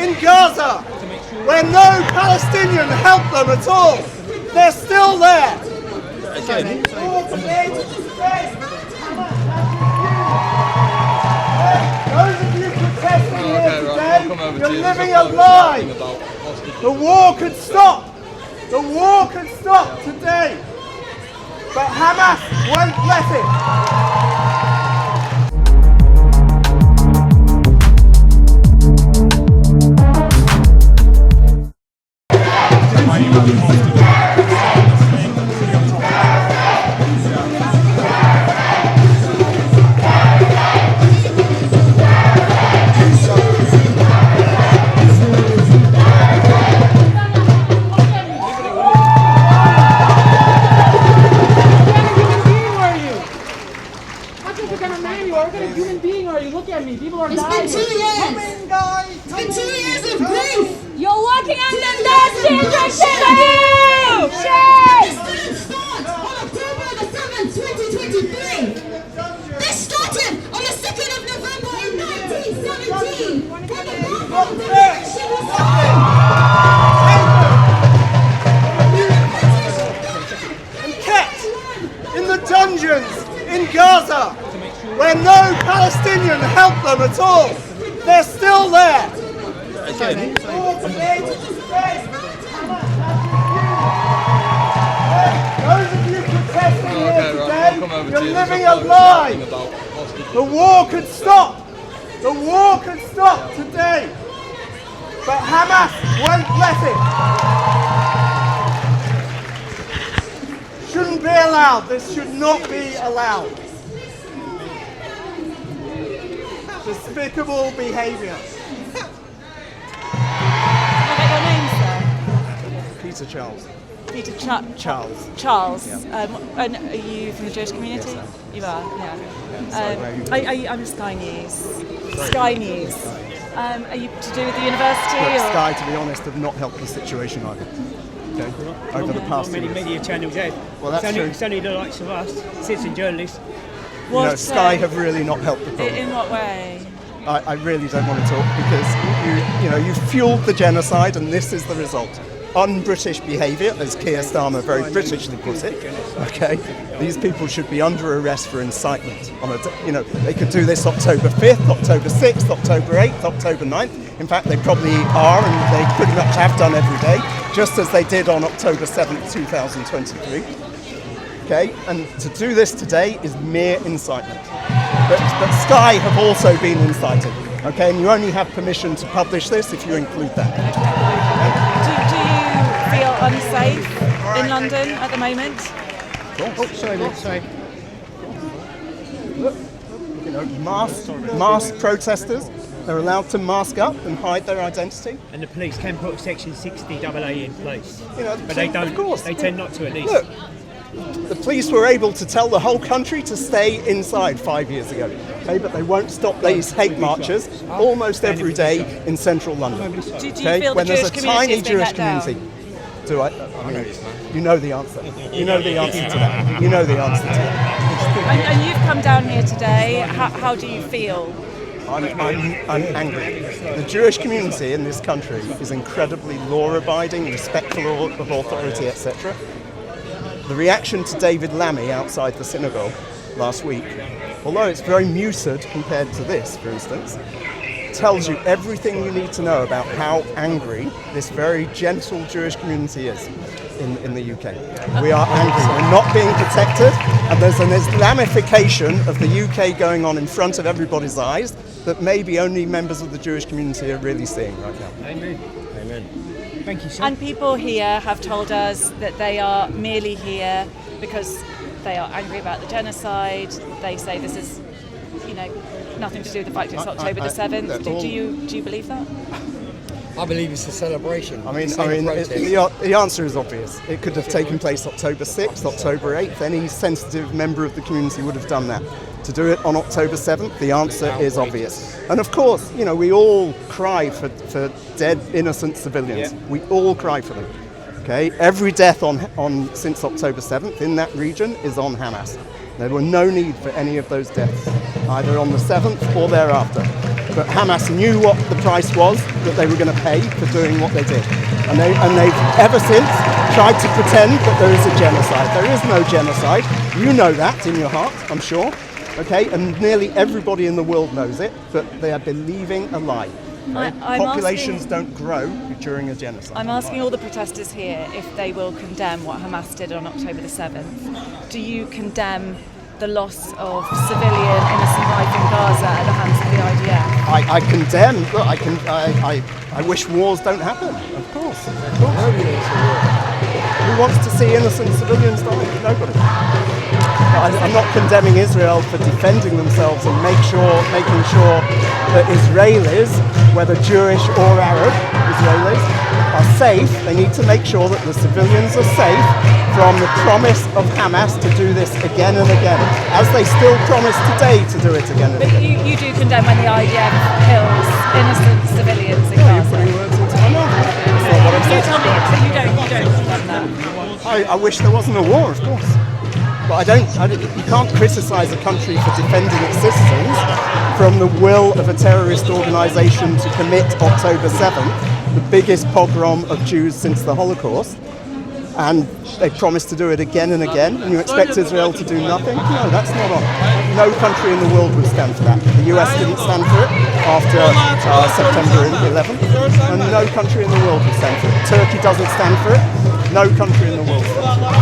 in Gaza, where no Palestinian helped them at all. They're still there. Those of you protesting here today, you're living a lie. The war could stop. The war could stop today. But Hamas won't let it. It's been 2 years. Come in, guys. It's been 2 years of grief. You're working on the children too. This didn't start on October the 7th, 2023. This started on the 2nd of November in 1917 when the bomb of the nation was and kept in the dungeons in Gaza, where no Palestinian helped them at all. They're still there. Those of you protesting here today, you're living a lie. The war could stop. The war could stop today. But Hamas won't let it. Shouldn't be allowed. This should not be allowed. Despicable behaviour. Can I get your name, sir? Peter Charles. Peter Charles. Charles. Yeah. And are you from the Jewish community? Yes, you are, yeah. Sorry, where are you I'm Sky News. Sky News. Are you to do with the university? Look, or? Sky, to be honest, have not helped the situation either. Okay? Over the past many 2 years. media channels have. Well, that's true. It's only the likes of us, citizen journalists. What, Sky have really not helped the problem. In what way? I really don't want to talk because you fueled the genocide and this is the result. Un-British behaviour, as Keir Starmer very Britishly put it. Okay, these people should be under arrest for incitement. They could do this October 5th, October 6th, October 8th, October 9th. In fact, they probably are, and they pretty much have done every day, just as they did on October 7th, 2023. Okay, and to do this today is mere incitement. But Sky have also been incited. Okay, and you only have permission to publish this if you include that. Do you feel unsafe in London at the moment? Oh, sorry. Look, masked protesters. They're allowed to mask up and hide their identity. And the police can put Section 60AA in place. But they don't. Of course. They tend not to, at least. Look, the police were able to tell the whole country to stay inside 5 years ago. Okay, but they won't stop these hate marches almost every day in central London. Do you feel when the there's Jewish a tiny community is being Jewish let down? community. Do I? You know the answer. You know the answer to that. You know the answer to that. And you've come down here today. How do you feel? I'm angry. The Jewish community in this country is incredibly law-abiding, respectful of authority, etc. The reaction to David Lammy outside the synagogue last week, although it's very muted compared to this, for instance, tells you everything you need to know about how angry this very gentle Jewish community is in the UK. We are angry. We're not being protected, and there's an Islamification of the UK going on in front of everybody's eyes that maybe only members of the Jewish community are really seeing right now. Amen. Amen. Thank you, sir. And people here have told us that they are merely here because they are angry about the genocide. They say this is, nothing to do with the fact it's October the 7th. Do you believe that? I believe it's a celebration. I mean, the answer is obvious. It could have taken place October 6th, October 8th. Any sensitive member of the community would have done that. To do it on October 7th, the answer is obvious. And of course, we all cry for dead, innocent civilians. Yeah. We all cry for them. Okay, every death since October 7th in that region is on Hamas. There were no need for any of those deaths, either on the 7th or thereafter. But Hamas knew what the price was that they were going to pay for doing what they did. And they've ever since tried to pretend that there is a genocide. There is no genocide. You know that in your heart, I'm sure. Okay, and nearly everybody in the world knows it, but they are believing a lie. Populations don't grow during a genocide. I'm asking all the protesters here if they will condemn what Hamas did on October the 7th. Do you condemn the loss of civilian innocent life in Gaza at the hands of the IDF? I condemn. Look, I wish wars don't happen. Of course. Who wants to see innocent civilians die? Nobody. I'm not condemning Israel for defending themselves and making sure that Israelis, whether Jewish or Arab Israelis, are safe. They need to make sure that the civilians are safe from the promise of Hamas to do this again and again, as they still promise today to do it again and But again. you do condemn when the IDF kills innocent civilians in You're Gaza? putting words into my mouth. That's not what I'm You saying. tell me that you don't condemn that. I wish there wasn't a war, of course. But you can't criticise a country for defending its citizens from the will of a terrorist organisation to commit October 7th, the biggest pogrom of Jews since the Holocaust. And they promised to do it again and again, and you expect Israel to do nothing? No, that's not on. No country in the world would stand for that. The US didn't stand for it after September 11th, and no country in the world would stand for it. Turkey doesn't stand for it. No country in the world stands for it.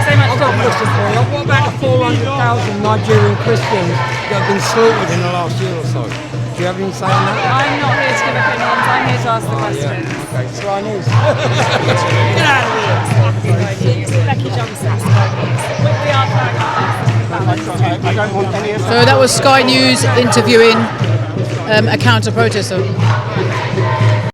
Thank you so much. I've got a question for you. What about the 400,000 Nigerian Christians that have been slaughtered in the last year or so? Do you have any say on that? I'm not here to give opinions, I'm here to ask the questions. Okay, Sky News. Get out of here. Becky Johnson, Sky News. We are flagging this. I don't want any of that. So that was Sky News interviewing a counter-protester.